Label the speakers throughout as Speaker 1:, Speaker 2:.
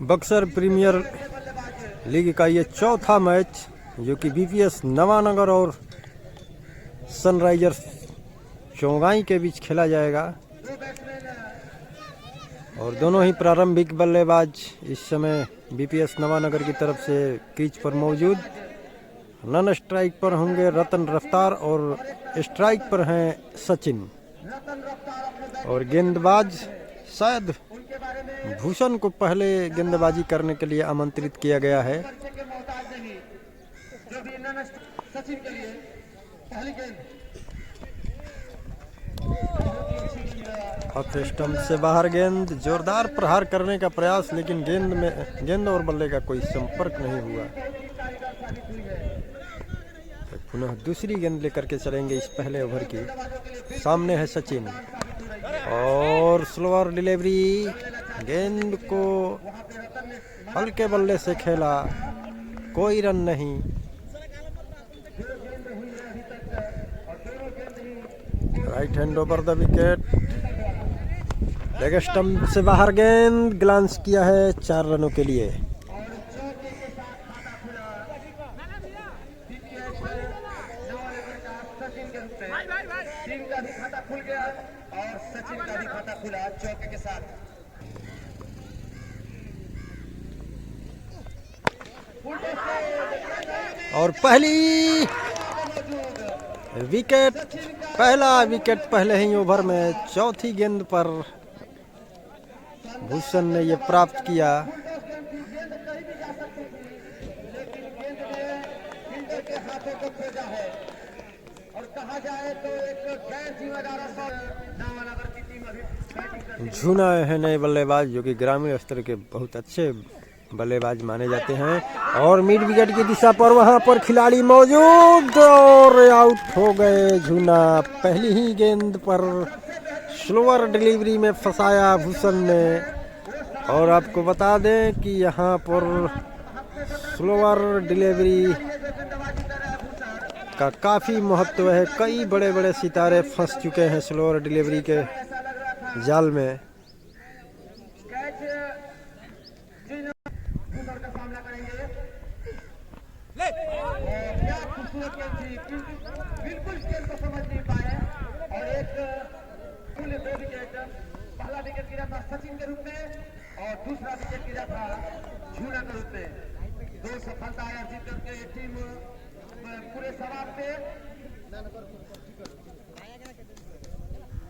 Speaker 1: Buxar premiere league का ये चौथा मैच जो कि बीपीएस नवानगर और सनराइजर्स चौगाई के बीच खेला जाएगा। और दोनों ही प्रारंभिक बल्लेबाज इस समय बीपीएस नवानगर की तरफ से क्रीज पर मौजूद। नन स्ट्राइक पर होंगे रतन रफ्तार और स्ट्राइक पर हैं सचिन। और गेंदबाज शायद भूषण को पहले गेंदबाजी करने के लिए आमंत्रित किया गया है। ऑफ स्टंप से बाहर गेंद, जोरदार प्रहार करने का प्रयास, लेकिन गेंद और बल्ले का कोई संपर्क नहीं हुआ। तो पुनः दूसरी गेंद लेकर के चलेंगे इस पहले ओवर की। सामने है सचिन और स्लोअर डिलीवरी, गेंद को हल्के बल्ले से खेला, कोई रन नहीं। Right hand over the wicket, leg stump से बाहर गेंद, ग्लांस किया है 4 रनों के लिए।
Speaker 2: और सचिन का भी खाता खुला चौके के साथ।
Speaker 1: और पहली विकेट, पहला विकेट पहले ही ओवर में चौथी गेंद पर भूषण ने ये प्राप्त किया। झूना है नए बल्लेबाज जो कि ग्रामीण स्तर के बहुत अच्छे बल्लेबाज माने जाते हैं। और मिड विकेट की दिशा पर वहां पर खिलाड़ी मौजूद और आउट हो गए झूना। पहली ही गेंद पर स्लोअर डिलीवरी में फंसाया भूषण ने। और आपको बता दें कि यहाँ पर स्लोअर डिलीवरी का काफ़ी महत्व है। कई बड़े बड़े सितारे फंस चुके हैं स्लोअर डिलीवरी के जाल में।
Speaker 2: बिल्कुल खेल को समझ नहीं पाए और एक विकेट, पहला विकेट गिरा था सचिन के रूप में और दूसरा विकेट गिरा था झूना के रूप में। 2 सफलता अर्जित करके टीम पूरे सवाल पे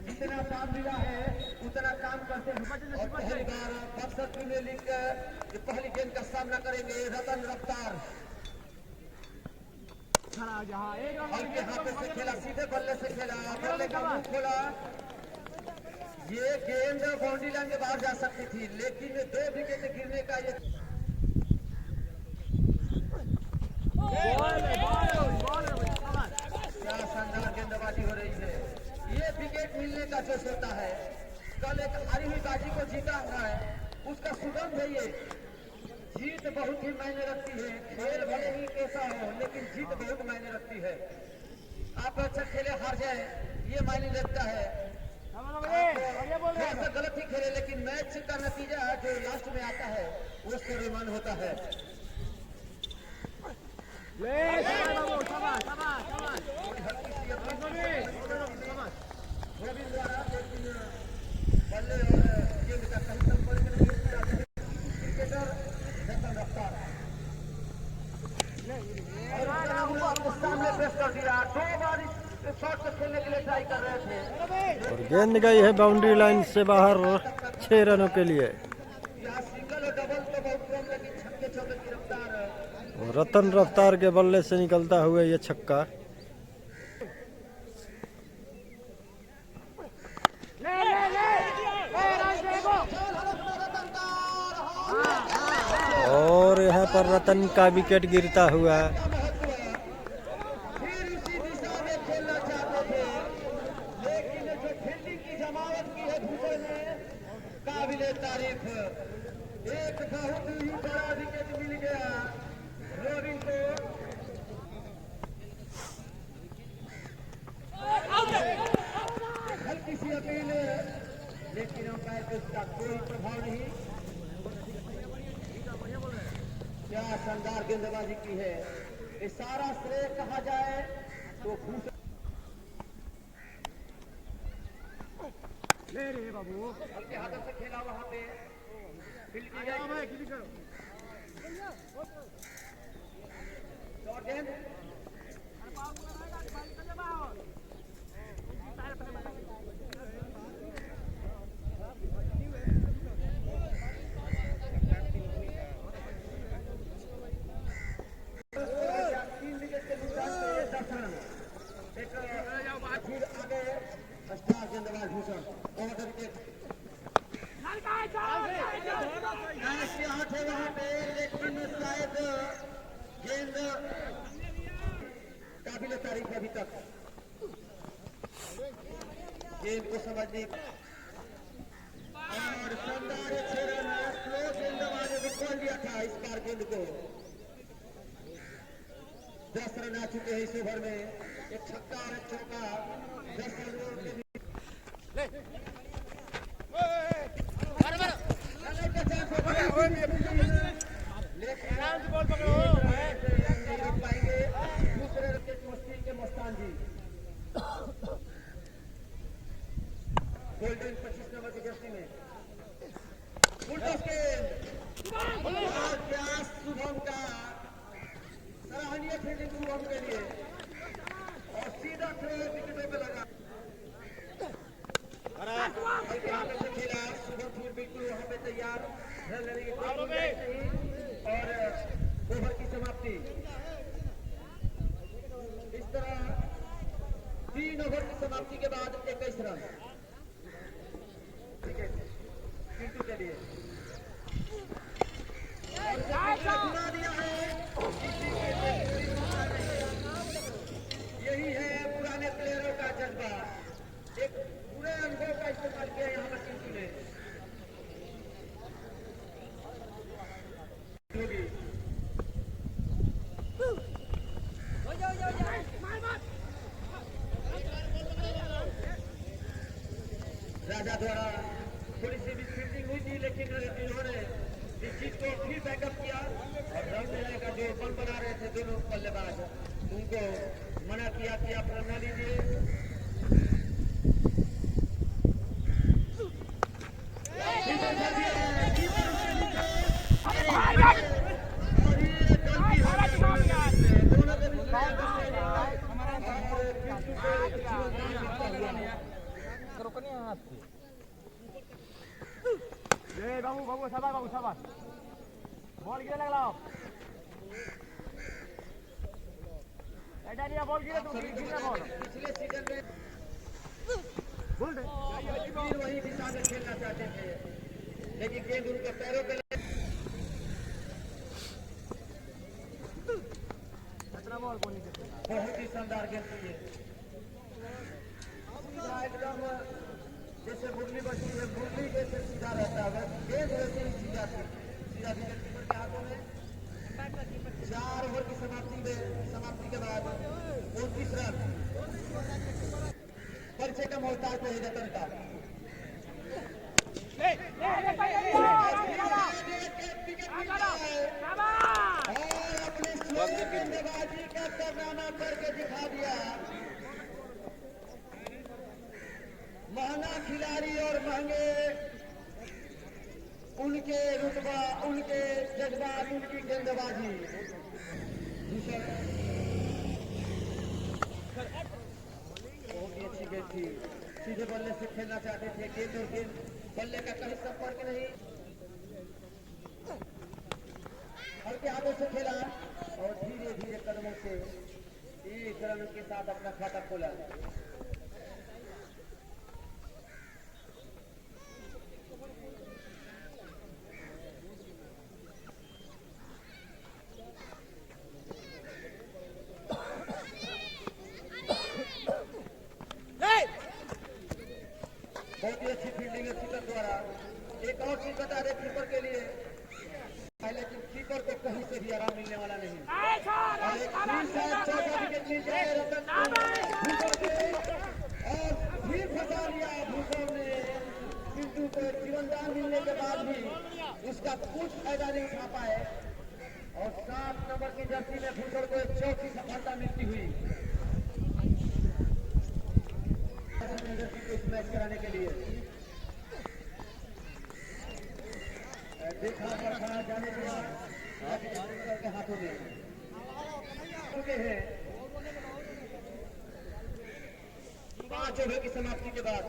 Speaker 2: जितना काम मिला है उतना काम करते हैं। और पहली बार बक्सर प्रीमियर लीग के पहली गेंद का सामना करेंगे रतन रफ्तार। हल्के हाथों से खेला, सीधे बल्ले से खेला, बल्ले का मुंह खोला। ये गेंद बाउंड्री लाइन के बाहर जा सकती थी, लेकिन 2 विकेट गिरने का ये क्या शानदार गेंदबाजी हो रही है। ये विकेट मिलने का जोश होता है। कल एक हारी हुई बाजी को जीता है, उसका सुगंध है ये। जीत बहुत ही मायने रखती है। खेल भले ही कैसा हो, लेकिन जीत बहुत मायने रखती है। आप अच्छा खेले हार जाए ये मायने रखता है। थोड़ा सा गलत ही खेले, लेकिन मैच का नतीजा जो लास्ट में आता है वो स्वाभिमान होता है। बल्ले और गेंद का सही संपर्क नहीं किया क्रिकेटर रतन रफ्तार और सामने पेश कर दिया। 2 बार शॉट से खेलने के लिए ट्राई कर रहे थे
Speaker 1: और गेंद गई है बाउंड्री लाइन से बाहर 6 रनों के लिए।
Speaker 2: यहाँ सिंगल और डबल तो बहुत कम, लेकिन छक्के चौके की रफ्तार।
Speaker 1: रतन रफ्तार के बल्ले से निकलता हुआ ये छक्का। और यहाँ पर रतन का विकेट गिरता हुआ।
Speaker 2: फिर इसी दिशा में खेलना चाहते थे, लेकिन जो फील्डिंग की जमावट की है भूषण ने, काबिले तारीफ। एक बहुत ही बड़ा विकेट मिल गया रोबिन को। हल्की सी अपील, लेकिन अंपायर पे इसका कोई प्रभाव नहीं। क्या शानदार गेंदबाजी की है। ये सारा श्रेय कहा जाए तो भूषण हल्के हाथों से खेला वहां पे फील्ड की गई शॉर्ट गेंद गेंदबाज भूषण ऑर्डर के हाथ है वहां पे, लेकिन शायद गेंद काबिल तारीफ अभी तक गेंद को समझने और शानदार स्लो गेंदबाज को खोल दिया था इस बार गेंद को। 10 रन आ चुके हैं इस ओवर में, एक छक्का और एक चौका 10 रनों के गोल्डन 25 नंबर की जर्सी में क्या शुभम का सराहनीय फील्डिंग शुभम के लिए और सीधा थ्रो विकेटों पे लगा खेला शुभम फिर बिल्कुल वहां पे तैयार रन लेने की और ओवर की समाप्ति। इस तरह 3 ओवर की समाप्ति के बाद 21 रन पिंटू के लिए दिया है। यही है पुराने प्लेयरों का जज्बा, एक पूरे अनुभव का इस्तेमाल किया यहाँ पर पिंटू ने। राजा द्वारा थोड़ी सी भी फील्डिंग हुई थी, लेकिन इन्होंने इस चीज को फिर बैकअप किया और रन लेने का जो बल बना रहे थे दोनों बल्लेबाज उनको मना किया कि आप रन न लीजिए।
Speaker 3: बाबू बाबू साबास बॉल गिरे लगला एटा बॉल गिरे तो गिरे बॉल
Speaker 2: पिछले सीजन में बोल रहे वही दिशा में खेलना चाहते थे, लेकिन गेंद उनके पैरों पे
Speaker 3: बॉल
Speaker 2: बहुत ही शानदार गेंद थी ये, एकदम जैसे मुरली बची है, मुरली जैसे सीधा रहता है, गेंद वैसे ही सीधा थी, सीधा विकेट कीपर के हाथों में। 4 ओवर की समाप्ति के बाद 29 रन परिचय का मोहताज है जतन का। और अपने गेंदबाजी का कारनामा करके दिखा दिया। महंगा खिलाड़ी और महंगे उनके रुतबा, उनके जज्बात, उनकी गेंदबाजी। बहुत ही अच्छी गेंद थी, सीधे बल्ले से खेलना चाहते थे, गेंद और गेंद बल्ले का कहीं संपर्क नहीं, हल्के हाथों से खेला और धीरे धीरे कदमों से 1 रन के साथ अपना खाता खोला। बहुत ही अच्छी फील्डिंग है कीपर द्वारा। एक और चीज बता दे कीपर के लिए, लेकिन कीपर को कहीं से भी आराम मिलने वाला नहीं। चौथा विकेट मिल जाए रतन और फिर फंसा लिया भूषण ने पिंटू को। जीवनदान मिलने के बाद भी उसका कुछ फायदा नहीं उठा पाए। और 7 नंबर की जर्सी में भूषण को एक चौथी सफलता मिलती हुई जर्सी को इस मैच कराने के लिए देखा परखा जाने के बाद के हाथों में चुके हैं 5 ओवर की समाप्ति के बाद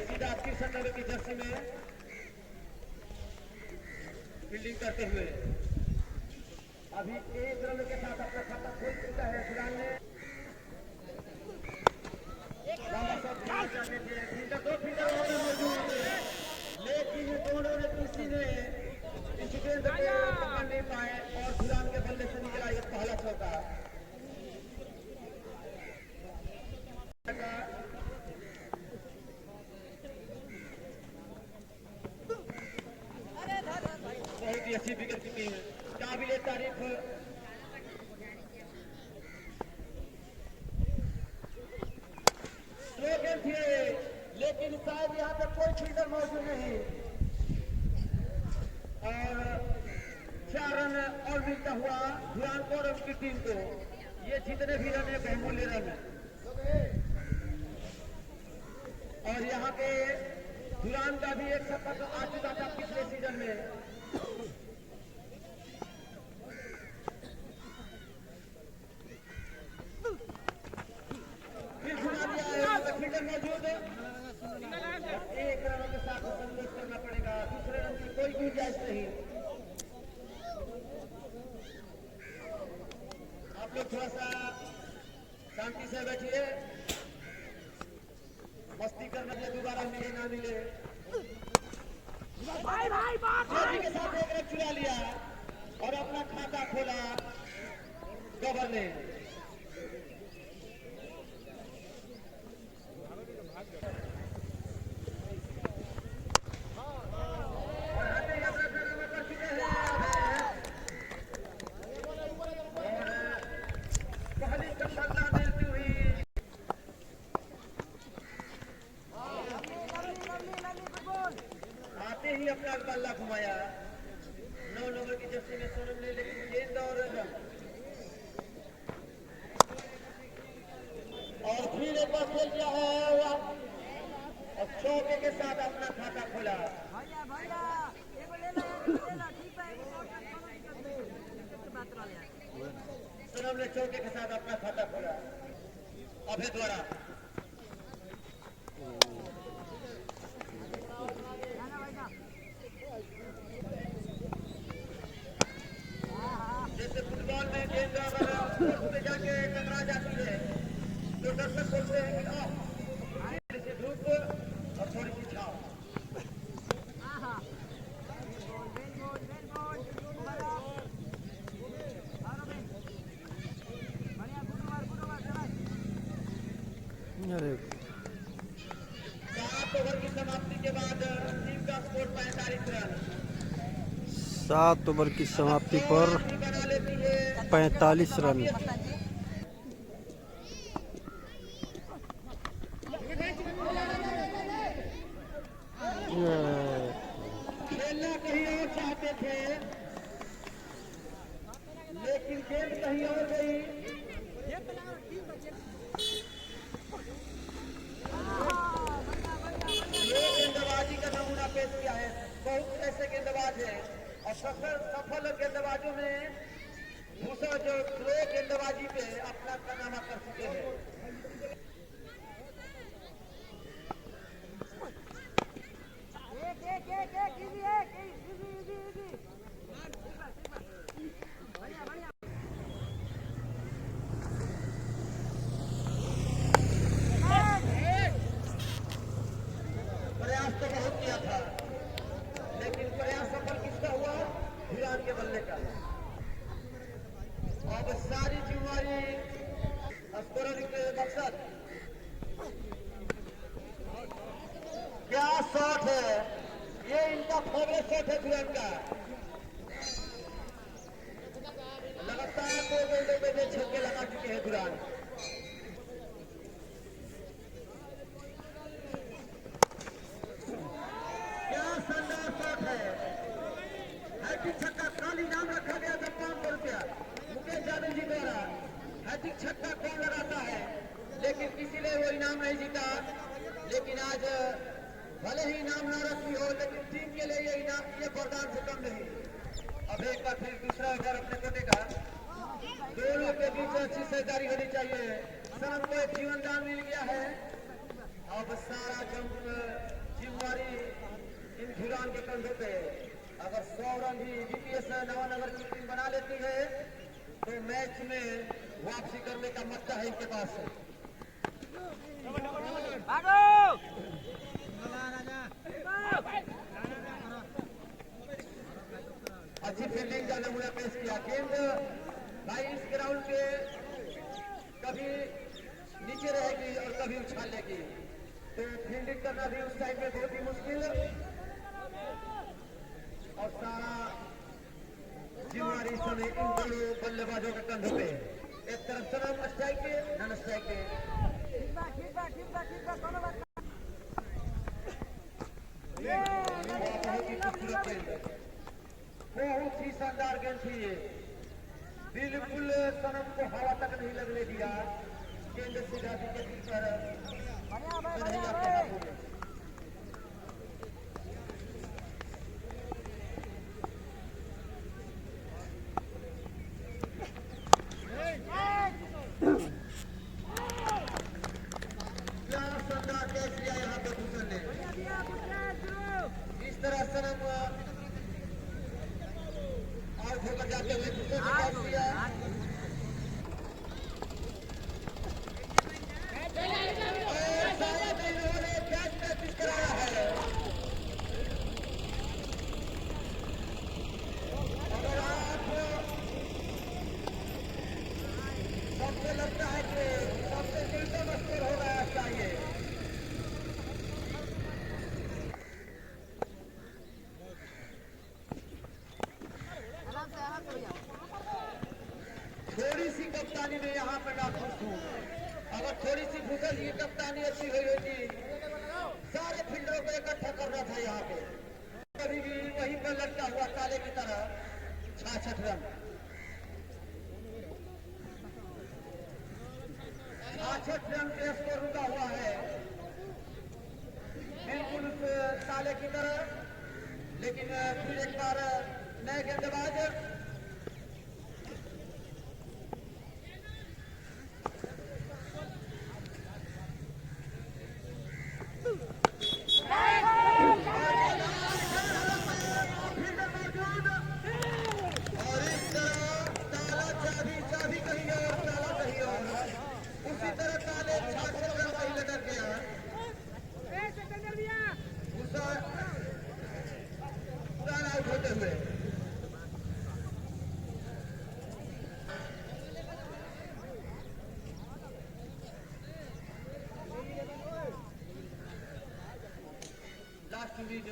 Speaker 2: सीधा 63 नंबर की जर्सी में फील्डिंग करते हुए अभी 1 रन के साथ अपना खाता खोल चुका है फिलहाल ने दो फील्डर मौजूद लेकिन दोनों ने किसी ने गेंद को पकड़ नहीं पाए और फिलहाल के बल्ले से निकला ये पहला चौका बहुत ही अच्छी विकेट कीपिंग काबिले तारीफ थे लेकिन शायद यहाँ पे कोई फील्डर मौजूद नहीं और 4 रन और मिलता हुआ ध्यान और उनकी टीम को ये जितने भी रन है बहुमूल्य रन है और यहाँ पे धुरान का भी एक सफर आ चुका था पिछले सीजन में फिर घुमा दिया है फील्डर मौजूद 1 रनों के साथ संतोष करना पड़ेगा दूसरे रन की कोई गुंजाइश नहीं आप लोग थोड़ा सा शांति से बैठिए मस्ती करना चाहिए दोबारा मिले ना मिले के साथ 1 रन चुरा लिया और अपना खाता खोला गवर ने अपना बल्ला घुमाया 9 नंबर की जर्सी में सोनम ने लेकिन गेंद और फिर एक बार खेल दिया है और चौके के साथ अपना खाता खोला सोनम ने चौके के साथ अपना खाता खोला अभय द्वारा जैसे फुटबॉल में गेंद अगर जाके टकरा जाती है तो दर्शक बोलते हैं कि थोड़ी सी धूप और थोड़ी सी छाव
Speaker 1: अरे
Speaker 2: 7 ओवर की समाप्ति के बाद टीम का स्कोर 45 रन
Speaker 1: 7 ओवर की समाप्ति पर 45 रन
Speaker 2: खेलना कहीं और चाहते थे लेकिन गेंद कहीं और गई गेंदबाजी का नमूना पेश किया है बहुत ऐसे गेंदबाज है और सफल गेंदबाजों में दूसरा जो थ्रो गेंदबाजी पे अपना कारनामा कर चुके हैं प्रयास तो बहुत किया था लेकिन प्रयास सफल किसका हुआ ध्यान के बल्ले का अब सारी जिम्मेवारी स्कोरिंग के मकसद क्या शॉट है ये इनका फेवरेट शॉट है ध्यान का लगातार 2 गेंदों पे छक्के लगा चुके हैं ध्यान भले ही इनाम ना रखी हो, लेकिन टीम के लिए ये इनाम ये वरदान से कम नहीं। अब एक बार फिर दूसरा ओवर अपने कोटे का, दोनों के बीच अच्छी सहकारी होनी चाहिए। सनम को एक जीवन दान मिल गया है, अब सारा जिम्मेवारी इन खिलाड़ियों के कंधों पे। अगर 100 रन भी बीपीएस नवानगर की टीम बना लेती है तो मैच में वापसी करने का मौका है इनके पास। अच्छी फील्डिंग का नमूना पेश किया। गेंद भाई इस ग्राउंड के कभी नीचे रहेगी और कभी उछाल लेगी, तो फील्डिंग करना भी उस साइड में बहुत ही मुश्किल। और सारा जिम्मेवारी समय इन दोनों बल्लेबाजों के कंधों पे। एक तरफ सनम स्ट्राइक पे, नन स्ट्राइक पे। बहुत ही खूबसूरत गेंद, बहुत ही शानदार गेंद थी ये। बिल्कुल सनम को हवा तक नहीं लगने दिया, गेंद सीधा विकेट पर कन्हैया के हाथों में। क्या शानदार कैच लिया यहाँ पे भूषण ने। इस तरह सनम आउट होकर जाते हुए भूषण ने कैच लिया। और सारा दिन उन्होंने कैच प्रैक्टिस कराया है। अगर आप सबसे लगता है कि सबसे न्यूनतम स्कोर हो गया चाहिए, थोड़ी सी कप्तानी में यहाँ पर ना खुश हूँ। अगर थोड़ी सी भूषण की कप्तानी अच्छी हुई होती, सारे फील्डरों को इकट्ठा करना था यहाँ पे। कभी भी वहीं पर लटका हुआ ताले की तरह 66 रन। 66 रन पे स्कोर रुका हुआ है, बिल्कुल उस ताले की तरह। लेकिन फिर एक बार नए गेंदबाज होते हुए लास्ट उम्मीद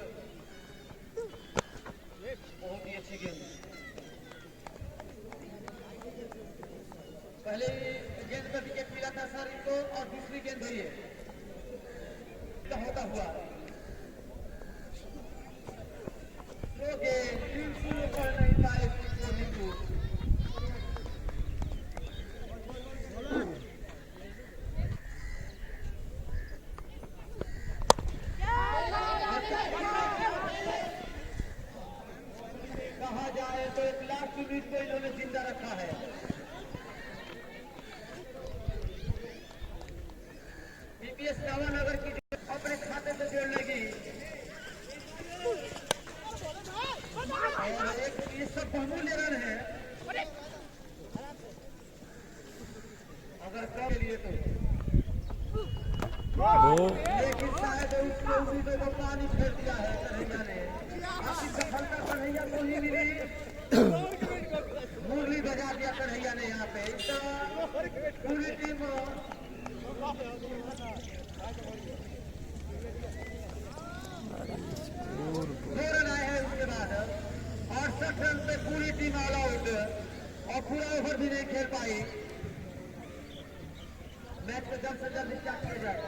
Speaker 2: बहुत ही अच्छी गेंद। पहले गेंद पर विकेट मिला था सर इनको, और दूसरी गेंद हुई है होता हुआ बिल्कुल कर नहीं पाए कोहली को। कहा जाए तो एक लास्ट उम्मीद को इन्होंने जिंदा रखा है। बीपीएस नवानगर की अपने खाते से जोड़ लेगी, और एक ये सब बहुमूल्य रन है अगर कर लिए तो। लेकिन शायद उसके उम्मीदों को पानी फेर दिया है कन्हैया ने। आपकी सफलता कन्हैया को ही मिली, मुरली बजा दिया कन्हैया ने यहाँ पे। पूरी टीम 2 रन आए हैं उसके बाद, 68 रन पे पूरी टीम ऑल आउट, और पूरा ओवर भी नहीं खेल पाई। मैच को जल्द से जल्द क्या किया जाए।